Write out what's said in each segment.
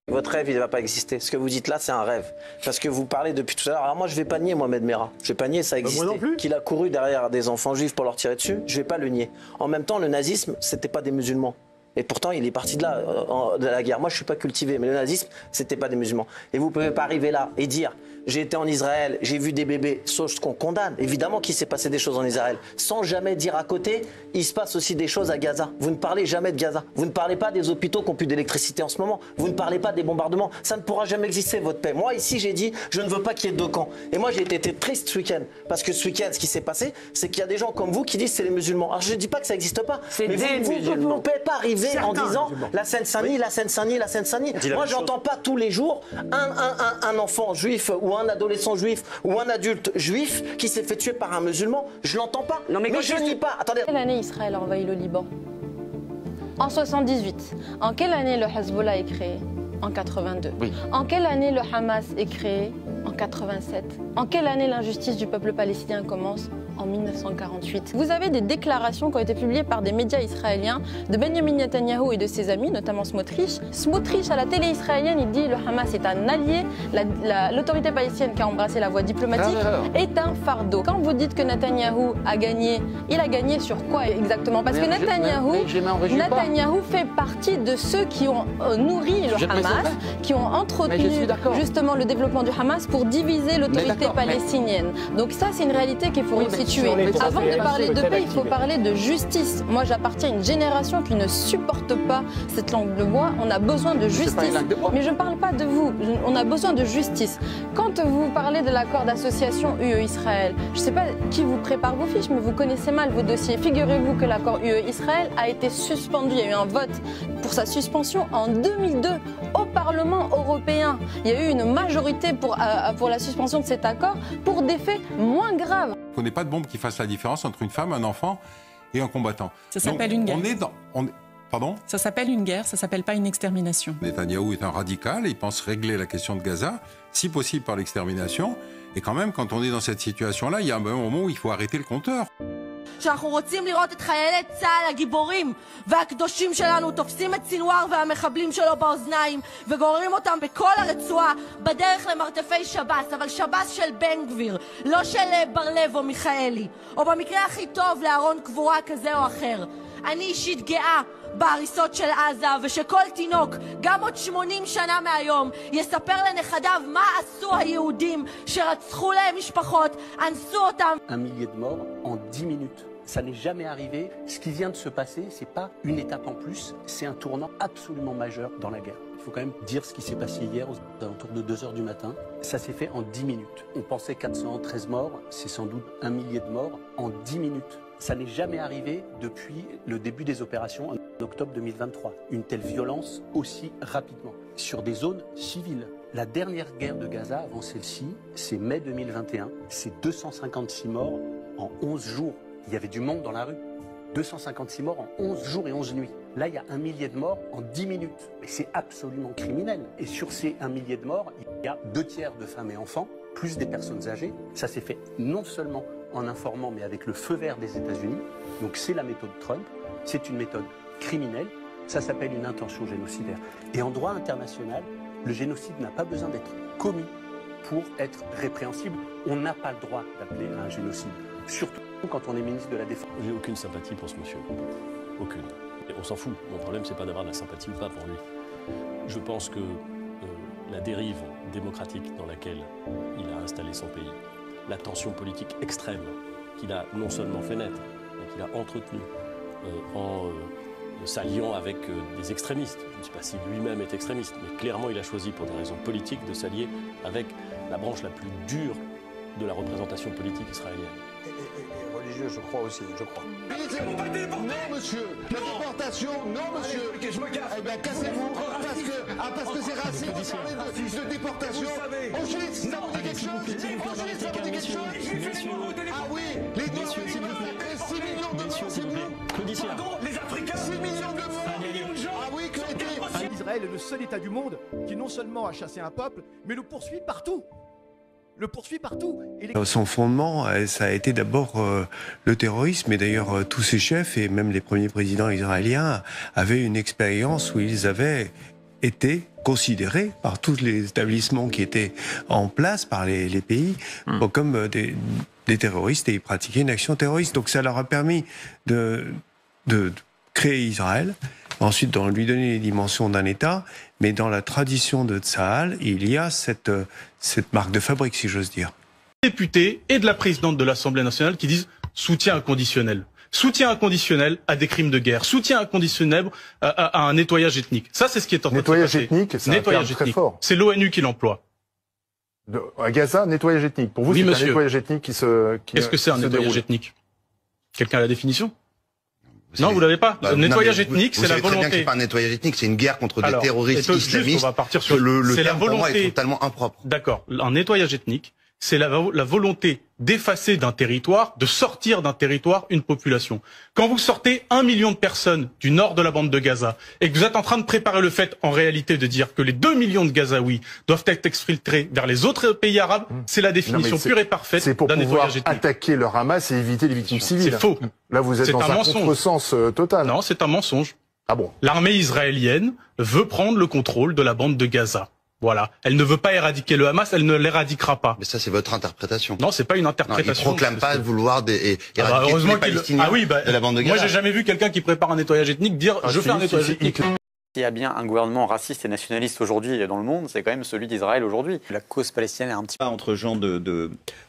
Votre rêve, il ne va pas exister. Ce que vous dites là, c'est un rêve. Parce que vous parlez depuis tout à l'heure. Alors moi, je ne vais pas nier Mohamed Merah. Je ne vais pas nier, ça existait. Moi non plus. Qu'il a couru derrière des enfants juifs pour leur tirer dessus, je ne vais pas le nier. En même temps, le nazisme, ce n'était pas des musulmans. Et pourtant, il est parti de là, de la guerre. Moi, je ne suis pas cultivé, mais le nazisme, ce n'était pas des musulmans. Et vous ne pouvez pas arriver là et dire j'ai été en Israël, j'ai vu des bébés, chose qu'on condamne. Évidemment qu'il s'est passé des choses en Israël. Sans jamais dire à côté, il se passe aussi des choses à Gaza. Vous ne parlez jamais de Gaza. Vous ne parlez pas des hôpitaux qui n'ont plus d'électricité en ce moment. Vous ne parlez pas des bombardements. Ça ne pourra jamais exister, votre paix. Moi, ici, j'ai dit, je ne veux pas qu'il y ait deux camps. Et moi, j'ai été triste ce week-end. Parce que ce week-end, ce qui s'est passé, c'est qu'il y a des gens comme vous qui disent c'est les musulmans. Alors, je ne dis pas que ça n'existe pas. Mais vous ne pouvez pas arriver en disant la Seine-Saint-Denis, la Seine-Saint-Denis, la Seine-Saint-Denis. Moi, j'entends pas tous les jours un enfant juif ou un adolescent juif ou un adulte juif qui s'est fait tuer par un musulman. Je l'entends pas. Non, mais je ne dis pas. Attendez. En quelle année Israël a envahi le Liban? En 78. En quelle année le Hezbollah est créé? En 82. Oui. En quelle année le Hamas est créé? En 87. En quelle année l'injustice du peuple palestinien commence? En 1948. Vous avez des déclarations qui ont été publiées par des médias israéliens de Benjamin Netanyahou et de ses amis, notamment Smotrich. Smotrich, à la télé israélienne, il dit le Hamas est un allié, l'autorité palestinienne qui a embrassé la voie diplomatique est un fardeau. Quand vous dites que Netanyahou a gagné, il a gagné sur quoi exactement? Parce que Netanyahou fait partie de ceux qui ont nourri le Hamas, qui ont entretenu justement le développement du Hamas pour diviser l'autorité palestinienne. Donc ça, c'est une réalité qu'il faut resituer. Avant de parler de paix, il faut parler de justice. Moi, j'appartiens à une génération qui ne supporte pas cette langue de bois. On a besoin de justice. Mais je ne parle pas de vous. On a besoin de justice. Quand vous parlez de l'accord d'association UE-Israël, je ne sais pas qui vous prépare vos fiches, mais vous connaissez mal vos dossiers. Figurez-vous que l'accord UE-Israël a été suspendu. Il y a eu un vote pour sa suspension en 2002 au Parlement européen. Il y a eu une majorité pour la suspension de cet accord pour des faits moins graves. On n'est pas de bombe qui fasse la différence entre une femme, un enfant et un combattant. Ça s'appelle une guerre. Pardon ? Ça s'appelle une guerre, ça s'appelle pas une extermination. Netanyahou est un radical et il pense régler la question de Gaza, si possible par l'extermination. Et quand même, quand on est dans cette situation-là, il y a un moment où il faut arrêter le compteur. שאנחנו רוצים לראות את חיילי צה"ל הגיבורים והקדושים שלנו תופסים את סינואר והמחבלים שלו באוזניים וגוררים אותם בכל הרצועה בדרך למרתפי שב"ס, אבל שב"ס של בן גביר, לא של בר-לב או מיכאלי, או במקרה הכי טוב לארון קבורה כזה או אחר. אני אישית גאה בהריסות של עזה, ושכל תינוק, גם עוד 80 שנה מהיום, יספר לנכדיו מה עשו היהודים שרצחו להם משפחות, אנסו אותם. Un millier de morts en 10 minutes. Ça n'est jamais arrivé. Ce qui vient de se passer, c'est pas une étape en plus, c'est un tournant absolument majeur dans la guerre. Il faut quand même dire ce qui s'est passé hier aux alentours de 2 h du matin. Ça s'est fait en 10 minutes. On pensait 413 morts, c'est sans doute un millier de morts en 10 minutes. Ça n'est jamais arrivé depuis le début des opérations en octobre 2023. Une telle violence aussi rapidement, sur des zones civiles. La dernière guerre de Gaza avant celle-ci, c'est mai 2021. C'est 256 morts en 11 jours. Il y avait du monde dans la rue. 256 morts en 11 jours et 11 nuits. Là, il y a un millier de morts en 10 minutes. Mais c'est absolument criminel. Et sur ces un millier de morts, il y a 2 tiers de femmes et enfants, plus des personnes âgées. Ça s'est fait non seulement en informant, mais avec le feu vert des États-Unis. Donc c'est la méthode Trump, c'est une méthode criminelle, ça s'appelle une intention génocidaire. Et en droit international, le génocide n'a pas besoin d'être commis pour être répréhensible. On n'a pas le droit d'appeler à un génocide, surtout quand on est ministre de la Défense. J'ai aucune sympathie pour ce monsieur, aucune. Et on s'en fout, mon problème c'est pas d'avoir de la sympathie ou pas pour lui. Je pense que la dérive démocratique dans laquelle il a installé son pays, la tension politique extrême qu'il a non seulement fait naître, mais qu'il a entretenue en s'alliant avec des extrémistes. Je ne sais pas si lui-même est extrémiste, mais clairement il a choisi pour des raisons politiques de s'allier avec la branche la plus dure de la représentation politique israélienne. Et religieux, je crois aussi, je crois. Non, monsieur. La déportation, non, monsieur. Allez, je me casse. Eh bien, cassez-vous. Parce que c'est raciste. Vous parlez de déportation. Auschwitz, ça vous dit quelque chose? Auschwitz, ça vous dit quelque chose? Ah oui, les Noirs, 6 millions de morts. Pardon, les Africains. 6 millions de morts. Ah oui, que était... Israël est le seul État du monde qui non seulement a chassé un peuple, mais le poursuit partout. Son fondement, ça a été d'abord le terrorisme, et d'ailleurs tous ces chefs, et même les premiers présidents israéliens, avaient une expérience où ils avaient été considérés par tous les établissements qui étaient en place, par les pays, comme des terroristes, et ils pratiquaient une action terroriste. Donc ça leur a permis de créer Israël, ensuite de lui donner les dimensions d'un État, mais dans la tradition de Tsahal, il y a cette marque de fabrique, si j'ose dire. Députés et de la présidente de l'Assemblée nationale qui disent soutien inconditionnel. Soutien inconditionnel à des crimes de guerre, soutien inconditionnel à un nettoyage ethnique. Ça, c'est ce qui est en train de se passer. Nettoyage ethnique, c'est un terme très fort. C'est l'ONU qui l'emploie. À Gaza, nettoyage ethnique. Pour vous, oui, c'est un nettoyage ethnique qui se Qu'est-ce que c'est un nettoyage ethnique? Quelqu'un a la définition? Non, vous l'avez pas. Le nettoyage ethnique, c'est la volonté. Très bien que c'est pas un nettoyage ethnique, c'est une guerre contre des terroristes islamistes. On va partir sur le terme volonté. pour moi est totalement impropre. D'accord. Un nettoyage ethnique, c'est la volonté d'effacer d'un territoire, de sortir d'un territoire une population. Quand vous sortez 1 million de personnes du nord de la bande de Gaza et que vous êtes en train de préparer le fait, en réalité, de dire que les 2 millions de Gazaouis doivent être exfiltrés vers les autres pays arabes, c'est la définition pure et parfaite d'un nettoyage ethnique. Attaquer le Hamas et éviter les victimes civiles. C'est faux. Là, vous êtes dans un contresens total. Non, c'est un mensonge. Ah bon? L'armée israélienne veut prendre le contrôle de la bande de Gaza. Voilà. Elle ne veut pas éradiquer le Hamas, elle ne l'éradiquera pas. Mais ça, c'est votre interprétation. Non, c'est pas une interprétation. Non, il proclame pas vouloir éradiquer tous les Palestiniens de la bande de Gaza. Moi, j'ai jamais vu quelqu'un qui prépare un nettoyage ethnique dire je fais un nettoyage ethnique. S'il y a bien un gouvernement raciste et nationaliste aujourd'hui dans le monde, c'est quand même celui d'Israël aujourd'hui. La cause palestinienne est un petit peu... Entre gens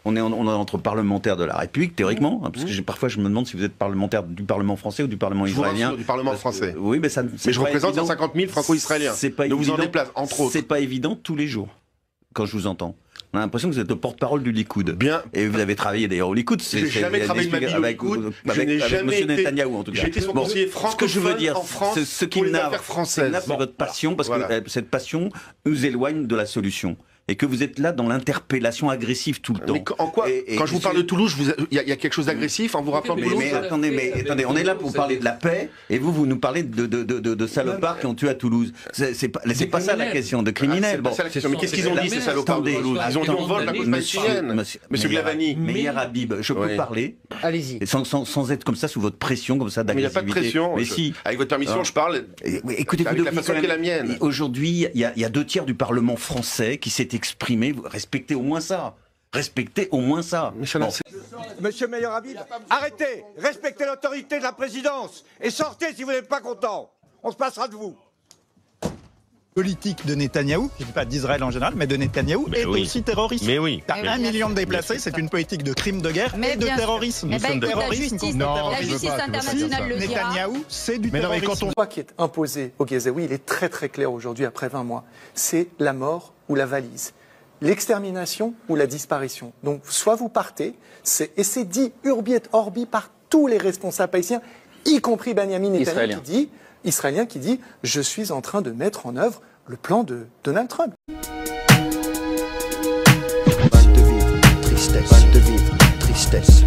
on est entre parlementaires de la République, théoriquement, hein, parce que parfois je me demande si vous êtes parlementaire du Parlement français ou du Parlement israélien. Du Parlement français. Oui, mais ça. Mais je représente 150 000 franco-israéliens. C'est pas évident. Vous en déplace, entre autres. C'est pas évident tous les jours, quand je vous entends. On a l'impression que vous êtes le porte-parole du Likoud. Bien. Et vous avez travaillé d'ailleurs au Likoud. Je n'ai jamais travaillé de ma vie au Likoud. Avec M. Netanyahou, en tout cas. J'ai été son conseiller francophone ce que je veux dire, en France ce qui pour les affaires françaises. C'est votre passion, parce que cette passion nous éloigne de la solution. Et que vous êtes là dans l'interpellation agressive tout le temps. Mais en quoi quand je vous parle de Toulouse, il y a quelque chose d'agressif en vous rappelant Toulouse? Mais attendez, on est là pour parler de la paix, et vous nous parlez de salopards qui ont tué à Toulouse. C'est pas ça la question, de criminels. Bon, mais qu'est-ce qu'ils ont dit, ces salopards de Toulouse? Ils ont dit on vole la cause palestinienne. Monsieur Glavany. Meilleur Habib, je peux parler? Allez-y. Sans être comme ça, sous votre pression, comme ça, d'agressivité. Mais il n'y a pas de pression. Mais si. Avec votre permission, je parle. Écoutez, avec la façon qui est la mienne. Aujourd'hui, il y a 2 tiers du Parlement français qui s'est exprimé. Respectez au moins ça. Respectez au moins ça. Monsieur Meilleur Habib, arrêtez. Respectez l'autorité de la présidence. Et sortez si vous n'êtes pas content. On se passera de vous. Politique de Netanyahou, je ne dis pas d'Israël en général, mais de Netanyahou, est aussi terroriste. Mais oui. T'as 1 million de déplacés, c'est une politique de crime de guerre et de terrorisme. La justice internationale le dira. Netanyahou, c'est du terrorisme. Quand on voit qui est imposé au Gazaouis, il est très très clair aujourd'hui, après 20 mois. C'est la mort ou la valise. L'extermination ou la disparition. Donc, soit vous partez, et c'est dit urbi et orbi par tous les responsables palestiniens, y compris Benjamin Netanyahu, israélien qui dit « Je suis en train de mettre en œuvre le plan de Donald Trump ». Mal de vivre, tristesse. Mal de vivre, tristesse.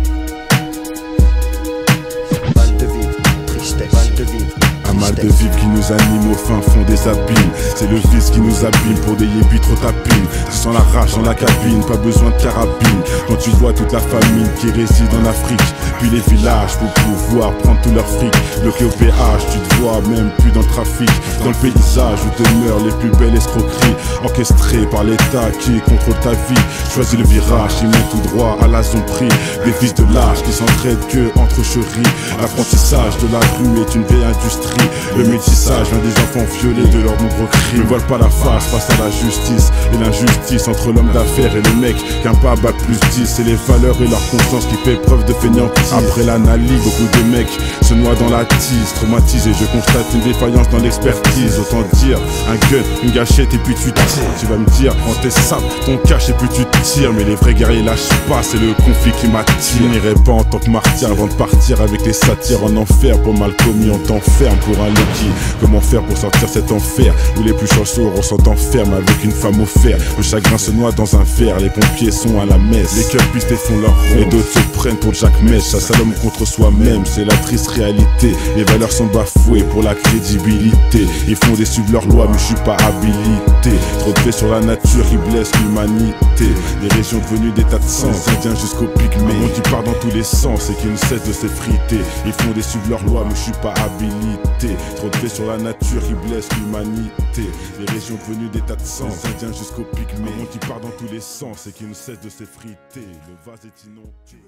Mal de vivre, tristesse. Mal de vivre. Un mal de vivre qui nous anime au fin fond des abîmes. C'est le vice qui nous abîme pour des yébis trop tapines. Tu sens la rage dans la cabine, pas besoin de carabine. Quand tu vois toute la famine qui réside en Afrique, puis les villages pour pouvoir prendre tout leur fric. Bloqué au péage, tu te vois même plus dans le trafic. Dans le paysage où demeurent les plus belles escroqueries, orchestrées par l'État qui contrôle ta vie. Choisis le virage, il met tout droit à la zone prix. Des fils de lâches qui s'entraident que entre chéris. L'apprentissage de la rue est une vieille industrie. Le métissage vient des enfants violés de leurs nombreux crimes. Ne voile pas la face face à la justice et l'injustice entre l'homme d'affaires et le mec qu'un pas bat plus 10. C'est les valeurs et leur conscience qui fait preuve de fainéantise. Après l'analyse, beaucoup de mecs se noient dans la tise. Traumatisé, je constate une défaillance dans l'expertise. Autant dire un gun, une gâchette et puis tu tires. Tu vas me dire, quand t'es sable, ton cache et puis tu tires. Mais les vrais guerriers lâchent pas, c'est le conflit qui m'attire. Je n'irai pas en tant que martyr avant de partir avec les satires en enfer. Pour mal commis, on t'enferme pour un Loki. Comment faire pour sortir cet enfer où les plus chanceux ressentent enferme avec une femme au fer. Le chagrin se noie dans un verre, les pompiers sont à la messe. Les cœurs pistés font leur rond et d'autres se prennent pour Jack Mesh. Chasse à l'homme contre soi-même, c'est la triste réalité. Les valeurs sont bafouées pour la crédibilité. Ils font des suivre leurs lois mais je suis pas habilité. Trop de faits sur la nature, ils blessent l'humanité. Les régions devenues des tas de sens, indiens jusqu'au pygmée. Un monde qui part dans tous les sens et qui ne cesse de s'effriter. Ils font des suivre leurs lois mais je suis pas habilité. Trop de faits sur la nature qui blessent l'humanité. Les régions devenues des tas de sang, des Indiens jusqu'au pygmée. Un monde qui part dans tous les sens et qui ne cesse de s'effriter. Le vase est inondé.